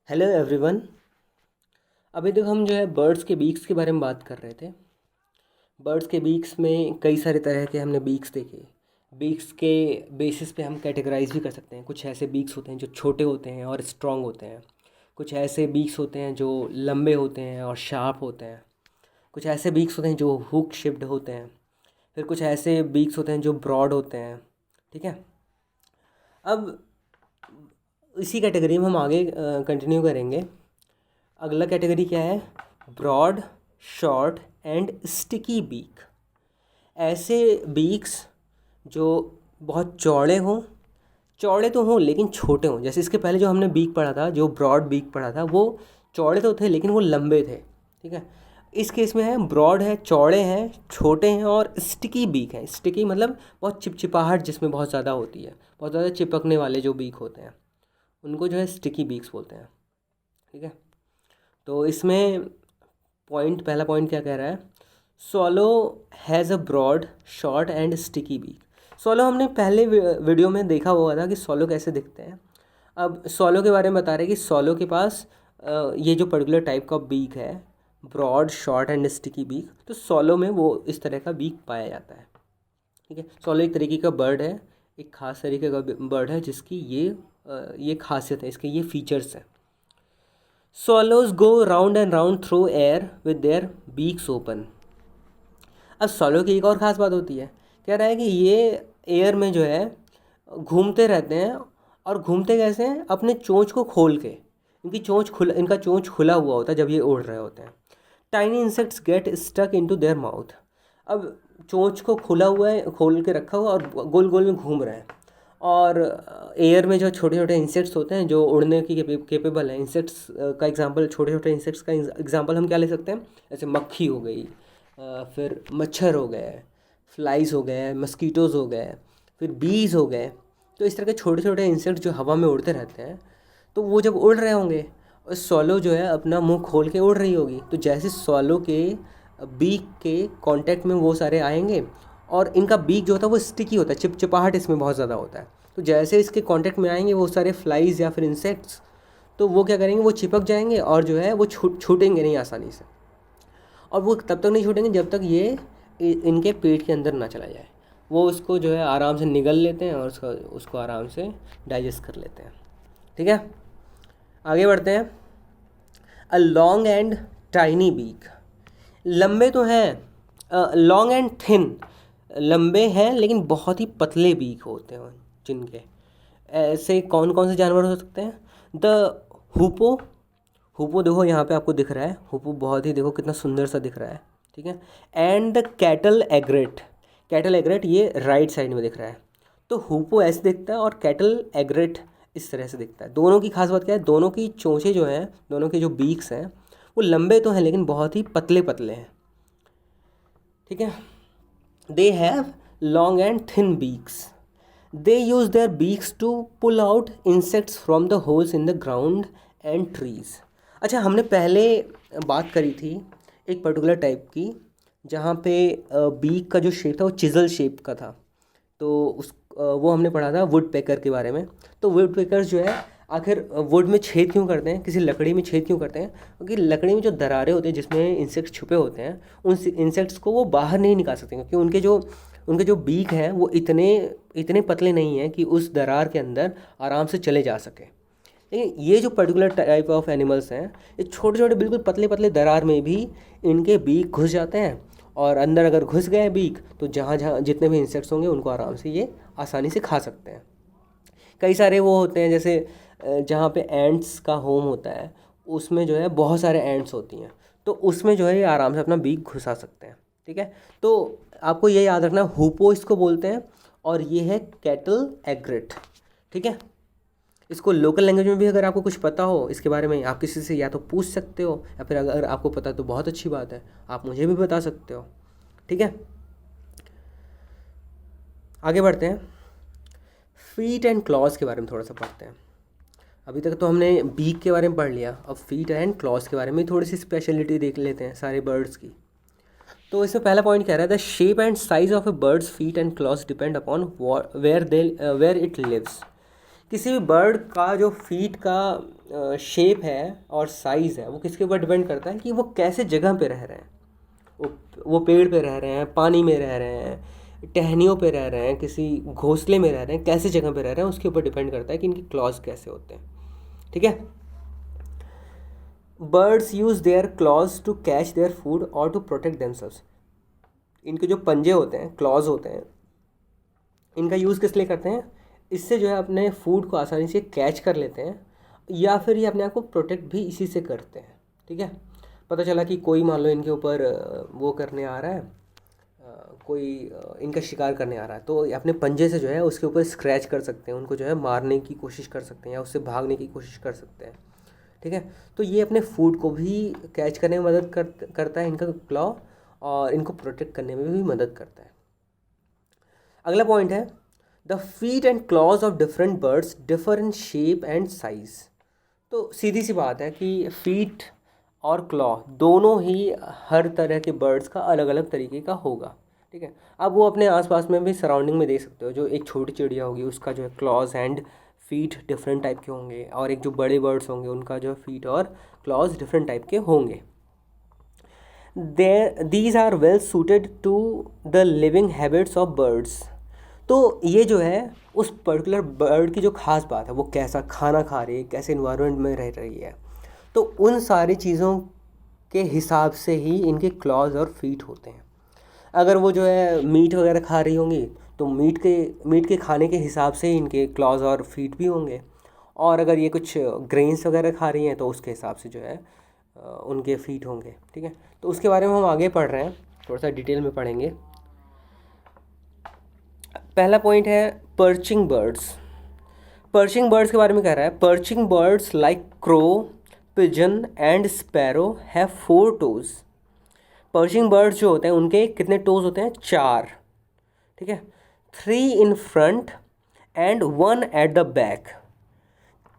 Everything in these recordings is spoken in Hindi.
Hello everyone. अभी तक हम जो है बर्ड्स के बीक्स के बारे में बात कर रहे थे। बर्ड्स के बीक्स में कई सारे तरह के हमने बीक्स देखे। बीक्स के बेसिस पे हम कैटेगराइज भी कर सकते हैं। कुछ ऐसे बीक्स होते हैं जो छोटे होते हैं और स्ट्रॉन्ग होते हैं। कुछ ऐसे बीक्स होते हैं जो लंबे होते हैं और शार्प होते हैं। कुछ ऐसे बीक्स होते हैं जो हुक शिप्ड होते हैं। फिर कुछ ऐसे बीक्स होते हैं जो ब्रॉड होते हैं। ठीक है। अब इसी कैटेगरी में हम आगे कंटिन्यू करेंगे। अगला कैटेगरी क्या है? Broad, short and sticky beak. ऐसे बीक्स जो बहुत चौड़े हों, चौड़े तो हों लेकिन छोटे हों। जैसे इसके पहले जो हमने बीक पढ़ा था, जो ब्रॉड बीक पढ़ा था, वो चौड़े तो थे लेकिन वो लंबे थे। ठीक है। इस केस में है ब्रॉड है, चौड़े हैं, छोटे हैं और स्टिकी बीक है। स्टिकी मतलब बहुत चिपचिपाहट जिसमें बहुत ज़्यादा होती है, बहुत ज़्यादा चिपकने वाले जो बीक होते हैं उनको जो है स्टिकी बीक्स बोलते हैं। ठीक है। तो इसमें पहला पॉइंट क्या कह रहा है? Swallow has a broad, short and sticky beak. Swallow हमने पहले वीडियो में देखा हुआ था कि स्वॉलो कैसे दिखते हैं। अब स्वॉलो के बारे में बता रहे हैं कि स्वॉलो के पास ये जो पर्टिकुलर टाइप का बीक है, broad, short and sticky beak, तो स्वॉलो में वो इस तरह का बीक पाया जाता है। ठीक है। स्वॉलो एक तरीके का बर्ड है, एक खास तरीके का बर्ड है जिसकी ये खासियत है, इसके ये फीचर्स हैं। Swallows go round and round through air with their beaks open। अब swallow की एक और ख़ास बात होती है। कह रहा है कि ये एयर में जो है घूमते रहते हैं। और घूमते कैसे हैं? अपने चोंच को खोल के। इनका चोंच खुला हुआ होता है जब ये उड़ रहे होते हैं। Tiny insects get stuck into their mouth. अब चोंच को खुला हुआ है, खोल के रखा हुआ और गोल गोल में घूम रहे हैं। और एयर में जो छोटे छोटे इंसेक्ट्स होते हैं जो उड़ने की केपेबल हैं, इंसेक्ट्स का एग्जांपल, छोटे छोटे इंसेक्ट्स का एग्जांपल हम क्या ले सकते हैं? जैसे मक्खी हो गई, फिर मच्छर हो गए, फ्लाइज हो गए, मस्कीटोज़ हो गए, फिर बीज हो गए। तो इस तरह के छोटे छोटे इंसेक्ट्स जो हवा में उड़ते रहते हैं, तो वो जब उड़ रहे होंगे और स्वॉलो जो है अपना मुंह खोल के उड़ रही होगी, तो जैसे स्वॉलो के बीक के कांटेक्ट में वो सारे आएंगे और इनका बीक जो होता है वो स्टिकी होता है, चिपचिपाहट इसमें बहुत ज़्यादा होता है। तो जैसे इसके कांटेक्ट में आएंगे वो सारे फ्लाइज या फिर इंसेक्ट्स, तो वो क्या करेंगे? वो चिपक जाएंगे और जो है वो छूटेंगे नहीं आसानी से। और वो तब तक नहीं छूटेंगे जब तक ये इनके पेट के अंदर ना चला जाए। वो उसको जो है आराम से निगल लेते हैं और उसको आराम से डाइजेस्ट कर लेते हैं। ठीक है। आगे बढ़ते हैं। A long and tiny beak. लंबे तो हैं, लॉन्ग एंड थिन, लंबे हैं लेकिन बहुत ही पतले बीक होते हैं जिनके। ऐसे कौन कौन से जानवर हो सकते हैं? द हुपो। हुपो देखो यहाँ पे आपको दिख रहा है, हुपो बहुत ही देखो कितना सुंदर सा दिख रहा है। ठीक है। And the cattle एग्रेट। कैटल एग्रेट ये राइट साइड में दिख रहा है। तो हुपो ऐसे दिखता है और कैटल एग्रेट इस तरह से दिखता है। दोनों की खास बात क्या है? दोनों की चोंचें जो हैं, दोनों के जो बीक्स हैं, वो लंबे तो हैं लेकिन बहुत ही पतले पतले हैं। ठीक है। They have long and thin beaks. They use their beaks to pull out insects from the holes in the ground and trees. अच्छा, हमने पहले बात करी थी एक पर्टिकुलर टाइप की, जहाँ पे बीक का जो शेप था वो चिज़ल शेप का था। तो वो हमने पढ़ा था वुड पेकर के बारे में। तो वुड पेकर्स जो है आखिर वुड में छेद क्यों करते हैं, किसी लकड़ी में छेद क्यों करते हैं? क्योंकि लकड़ी में जो दरारें होती हैं जिसमें इंसेक्ट्स छुपे होते हैं, उन इंसेक्ट्स को वो बाहर नहीं निकाल सकते क्योंकि उनके जो बीक हैं वो इतने पतले नहीं हैं कि उस दरार के अंदर आराम से चले जा सके। लेकिन ये जो पर्टिकुलर टाइप ऑफ एनिमल्स हैं, ये छोटे छोटे बिल्कुल पतले पतले दरार में भी इनके बीक घुस जाते हैं। और अंदर अगर घुस गए बीक, तो जहाँ जहाँ जितने भी इंसेक्ट्स होंगे उनको आराम से ये आसानी से खा सकते हैं। कई सारे वो होते हैं जैसे जहाँ पे एंट्स का होम होता है, उसमें जो है बहुत सारे एंट्स होती हैं, तो उसमें जो है ये आराम से अपना बीक घुसा सकते हैं। ठीक है। तो आपको ये याद रखना, हुपो इसको बोलते हैं और ये है कैटल एग्रेट। ठीक है। इसको लोकल लैंग्वेज में भी अगर आपको कुछ पता हो इसके बारे में, आप किसी से या तो पूछ सकते हो, या फिर अगर आपको पता तो बहुत अच्छी बात है, आप मुझे भी बता सकते हो। ठीक है। आगे बढ़ते हैं। फीट एंड क्लॉज के बारे में थोड़ा सा पढ़ते हैं। अभी तक तो हमने बीक के बारे में पढ़ लिया, अब फीट एंड क्लॉज के बारे में थोड़ी सी स्पेशलिटी देख लेते हैं सारे बर्ड्स की। तो इसमें पहला पॉइंट कह रहा है the shape and size of a bird's feet and claws depend upon where it lives. किसी भी बर्ड का जो फीट का शेप है और साइज़ है वो किसके ऊपर डिपेंड करता है कि वो कैसे जगह पे रह रहे हैं। वो पेड़ पे रह रहे हैं, पानी में रह रहे हैं, टहनियों पे रह रहे हैं, किसी घोंसले में रह रहे हैं, कैसे जगह पे रह रहे हैं उसके ऊपर डिपेंड करता है कि इनके क्लॉज कैसे होते हैं। ठीक है। Birds use their claws to catch their food और टू प्रोटेक्ट देमसेल्व्स। इनके जो पंजे होते हैं, क्लॉज होते हैं, इनका यूज़ किस लिए करते हैं? इससे जो है अपने फूड को आसानी से कैच कर लेते हैं, या फिर ये अपने आप को प्रोटेक्ट भी इसी से करते हैं। ठीक है। पता चला कि कोई मान लो इनके ऊपर वो करने आ रहा है, कोई इनका शिकार करने आ रहा है, तो अपने पंजे से जो है उसके ऊपर स्क्रैच कर सकते हैं, उनको जो है मारने की कोशिश कर सकते हैं या उससे भागने की कोशिश कर सकते हैं। ठीक है। तो ये अपने फूड को भी कैच करने में मदद करता है इनका क्लॉ, और इनको प्रोटेक्ट करने में भी मदद करता है। अगला पॉइंट है the feet and clause of different birds differ in shape and size. तो सीधी सी बात है कि फीट और क्लॉ दोनों ही हर तरह के बर्ड्स का अलग अलग तरीके का होगा। ठीक है। अब वो अपने आसपास में भी सराउंडिंग में देख सकते हो, जो एक छोटी चिड़िया होगी उसका जो है clause and feet different type के होंगे, और एक जो बड़े बर्ड्स होंगे उनका जो है फीट और क्लॉज डिफरेंट टाइप के होंगे। These are well suited to the living habits of birds. तो ये जो है उस पर्टिकुलर बर्ड की जो खास बात है, वो कैसा खाना खा रही है, कैसे इन्वायरमेंट में रह रही है, तो उन सारी चीज़ों के हिसाब से ही इनके क्लॉज और फीट होते हैं। अगर वो जो है मीट वगैरह खा रही होंगी तो मीट के खाने के हिसाब से ही इनके क्लॉज और फीट भी होंगे, और अगर ये कुछ ग्रेन्स वगैरह खा रही हैं तो उसके हिसाब से जो है उनके फीट होंगे। ठीक है। तो उसके बारे में हम आगे पढ़ रहे हैं, थोड़ा सा डिटेल में पढ़ेंगे। पहला पॉइंट है पर्चिंग बर्ड्स। पर्चिंग बर्ड्स के बारे में कह रहा है, perching birds like crow, pigeon and sparrow have 4 toes. Perching birds जो होते हैं उनके कितने टोज होते हैं? 4। ठीक है। 3 in front end 1 at the back.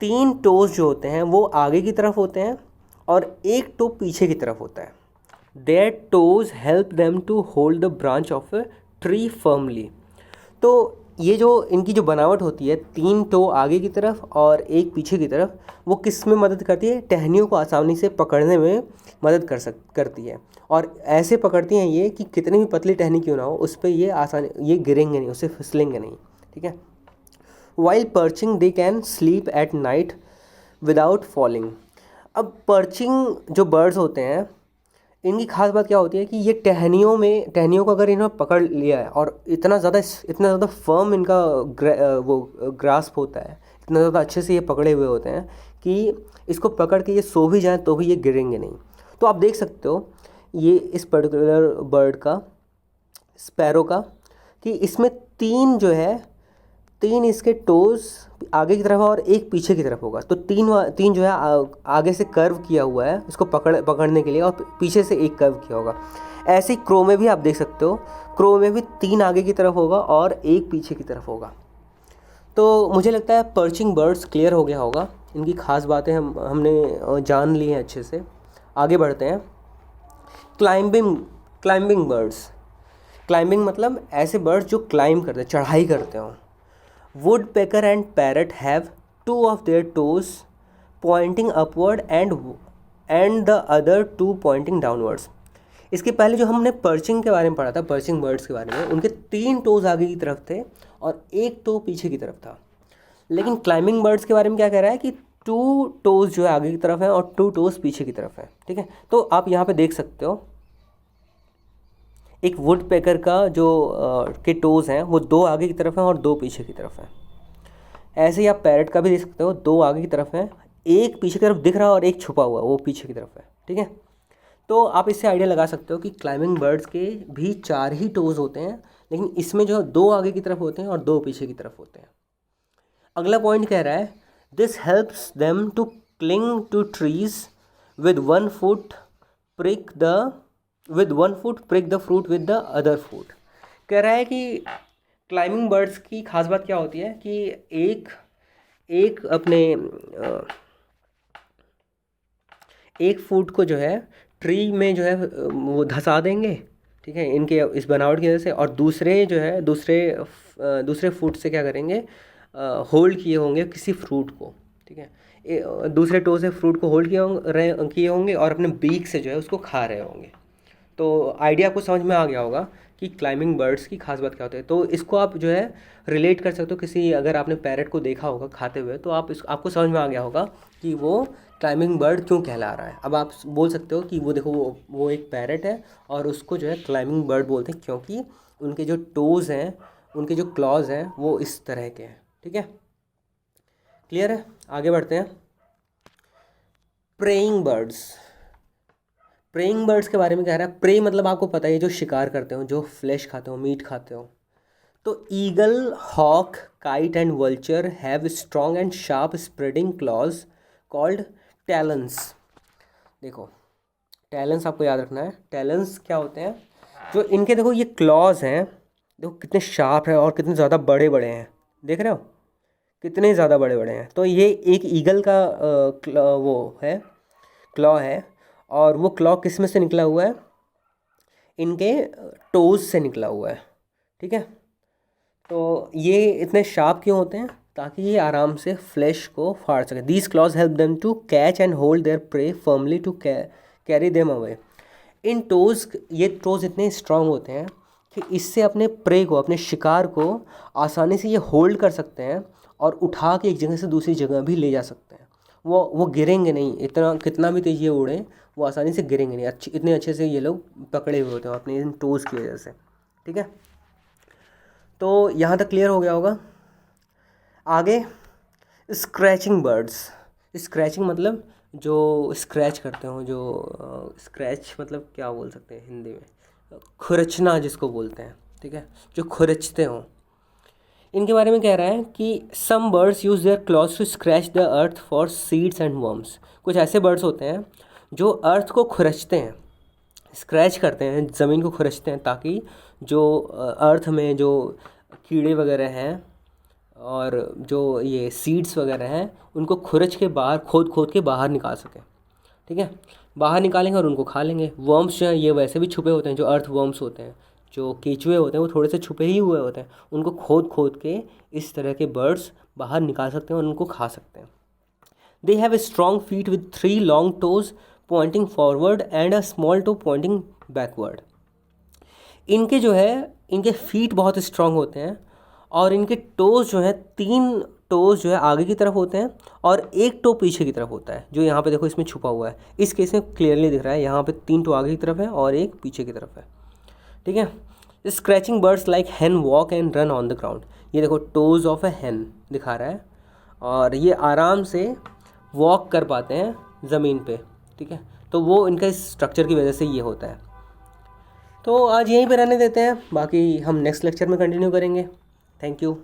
3 toes जो होते हैं वो आगे की तरफ होते हैं और एक टो पीछे की तरफ होता है। Their toes help them to hold the branch of a tree firmly. तो ये जो इनकी जो बनावट होती है, 3 टो आगे की तरफ और एक पीछे की तरफ, वो किस में मदद करती है? टहनियों को आसानी से पकड़ने में मदद करती है, और ऐसे पकड़ती हैं ये कि कितनी भी पतली टहनी क्यों ना हो उस पर ये गिरेंगे नहीं, उससे फिसलेंगे नहीं। ठीक है। While perching they can sleep at night without falling. अब पर्चिंग जो बर्ड्स होते हैं इनकी खास बात क्या होती है कि ये टहनियों को अगर इन्होंने पकड़ लिया है और इतना ज़्यादा फर्म इनका वो ग्रास्प होता है, इतना ज़्यादा अच्छे से ये पकड़े हुए होते हैं कि इसको पकड़ के ये सो भी जाएँ तो भी ये गिरेंगे नहीं। तो आप देख सकते हो ये इस पर्टिकुलर बर्ड का, स्पैरो का, कि इसमें 3 इसके टोज आगे की तरफ और एक पीछे की तरफ होगा। तो तीन जो है आगे से कर्व किया हुआ है इसको पकड़ने के लिए, और पीछे से एक कर्व किया होगा। ऐसे ही क्रो में भी आप देख सकते हो, क्रो में भी 3 आगे की तरफ होगा और एक पीछे की तरफ होगा। तो मुझे लगता है पर्चिंग बर्ड्स क्लियर हो गया होगा, इनकी खास बातें हमने जान ली हैं अच्छे से। आगे बढ़ते हैं। Climbing birds. क्लाइंबिंग मतलब ऐसे बर्ड्स जो क्लाइंब करते हैं, चढ़ाई करते हो। Woodpecker and parrot have 2 of their toes pointing upward and the other 2 pointing downwards. इसके पहले जो हमने पर्चिंग के बारे में पढ़ा था, पर्चिंग बर्ड्स के बारे में, उनके 3 टोज आगे की तरफ थे और एक टो पीछे की तरफ था। लेकिन क्लाइंबिंग बर्ड्स के बारे में क्या कह रहा है कि 2 टोज जो है आगे की तरफ है और 2 टोज पीछे की तरफ है। ठीक है। तो आप यहाँ पे देख सकते हो एक वुड पेकर का जो के टोज़ हैं वो 2 आगे की तरफ हैं और 2 पीछे की तरफ हैं। ऐसे ही आप पैरट का भी देख सकते हो, 2 आगे की तरफ हैं, एक पीछे की तरफ दिख रहा है और एक छुपा हुआ वो पीछे की तरफ है। ठीक है। तो आप इससे आइडिया लगा सकते हो कि क्लाइंबिंग बर्ड्स के भी 4 ही टोज़ होते हैं, लेकिन इसमें जो 2 आगे की तरफ होते हैं और 2 पीछे की तरफ होते हैं। अगला पॉइंट कह रहा है this helps them to cling to trees with one foot prick the fruit with the other foot. कह रहा है कि क्लाइंबिंग बर्ड्स की खास बात क्या होती है कि एक अपने एक फुट को जो है ट्री में जो है वो धंसा देंगे। ठीक है, इनके इस बनावट की वजह से, और दूसरे फुट से क्या करेंगे, होल्ड किए होंगे किसी फ्रूट को। ठीक है। ठीक है। दूसरे टो से फ्रूट को होल्ड किए होंगे और अपने बीक से जो है उसको खा रहे होंगे। तो आइडिया आपको समझ में आ गया होगा कि क्लाइंबिंग बर्ड्स की खास बात क्या होती है। तो इसको आप जो है रिलेट कर सकते हो किसी, अगर आपने पैरट को देखा होगा खाते हुए तो आपको समझ में आ गया होगा कि वो क्लाइंबिंग बर्ड क्यों कहला रहा है। अब आप बोल सकते हो कि वो देखो वो एक पैरट है और उसको जो है क्लाइंबिंग बर्ड बोलते हैं क्योंकि उनके जो टोज़ हैं, उनके जो क्लॉज हैं वो इस तरह के हैं। ठीक है, क्लियर है? आगे बढ़ते हैं। Praying birds. प्रेइंग बर्ड्स के बारे में कह रहा है। प्रे मतलब आपको पता है जो शिकार करते हो, जो फ्लैश खाते हो, मीट खाते हो। तो eagle, hawk, kite and vulture have strong and sharp spreading claws called talons. देखो टैलेंस आपको याद रखना है। टैलेंस क्या होते हैं? जो इनके देखो ये क्लॉज हैं, देखो कितने शार्प है और कितने ज़्यादा बड़े बड़े हैं। देख रहे हो कितने ज़्यादा बड़े बड़े हैं। तो ये एक ईगल का वो है, क्लॉ है। और वो क्लॉ किस में से निकला हुआ है? इनके टोज़ से निकला हुआ है। ठीक है, तो ये इतने शार्प क्यों होते हैं? ताकि ये आराम से फ्लैश को फाड़ सके। These claws help them to catch and hold their prey firmly to carry them away. इन टोज़, ये टोज़ इतने स्ट्रांग होते हैं कि इससे अपने प्रे को, अपने शिकार को आसानी से ये होल्ड कर सकते हैं और उठा के एक जगह से दूसरी जगह भी ले जा सकते हैं। वो गिरेंगे नहीं, इतना कितना भी तेज़ ये उड़े वो आसानी से गिरेंगे नहीं। इतने अच्छे से ये लोग पकड़े हुए होते हैं अपने इन टोज़ की वजह से। ठीक है, तो यहाँ तक क्लियर हो गया होगा। आगे स्क्रैचिंग बर्ड्स। स्क्रैचिंग मतलब जो स्क्रैच करते हो, जो स्क्रैच मतलब क्या बोल सकते हैं हिंदी में? खुरचना जिसको बोलते हैं। ठीक है, जो खुरचते हो। इनके बारे में कह रहा है कि some birds use their claws to scratch the earth for seeds and worms. कुछ ऐसे बर्ड्स होते हैं जो अर्थ को खुरचते हैं, स्क्रैच करते हैं, ज़मीन को खुरचते हैं ताकि जो अर्थ में जो कीड़े वगैरह हैं और जो ये सीड्स वगैरह हैं उनको खुरच के बाहर, खोद के बाहर निकाल सकें। ठीक है, बाहर निकालेंगे और उनको खा लेंगे। वर्म्स जो हैं ये वैसे भी छुपे होते हैं, जो अर्थ वर्म्स होते हैं, जो केचुए होते हैं वो थोड़े से छुपे ही हुए होते हैं। उनको खोद के इस तरह के बर्ड्स बाहर निकाल सकते हैं और उनको खा सकते हैं। They have a strong feet with 3 long toes pointing forward and a small toe pointing backward. इनके जो है, इनके फीट बहुत स्ट्रॉन्ग होते हैं और इनके टोज़ जो हैं, 3 टोज़ जो है आगे की तरफ होते हैं और एक टो पीछे की तरफ होता है, जो यहाँ पे देखो इसमें छुपा हुआ है। इस केस में क्लियरली दिख रहा है, यहाँ पे 3 टो आगे की तरफ है और एक पीछे की तरफ है। ठीक है, scratching birds like hen walk and run on the ground. ये देखो टोज़ ऑफ ए हैन दिखा रहा है और ये आराम से वॉक कर पाते हैं ज़मीन पे। ठीक है, तो वो इनका इस स्ट्रक्चर की वजह से ये होता है। तो आज यहीं पे रहने देते हैं, बाकी हम नेक्स्ट लेक्चर में कंटिन्यू करेंगे। Thank you.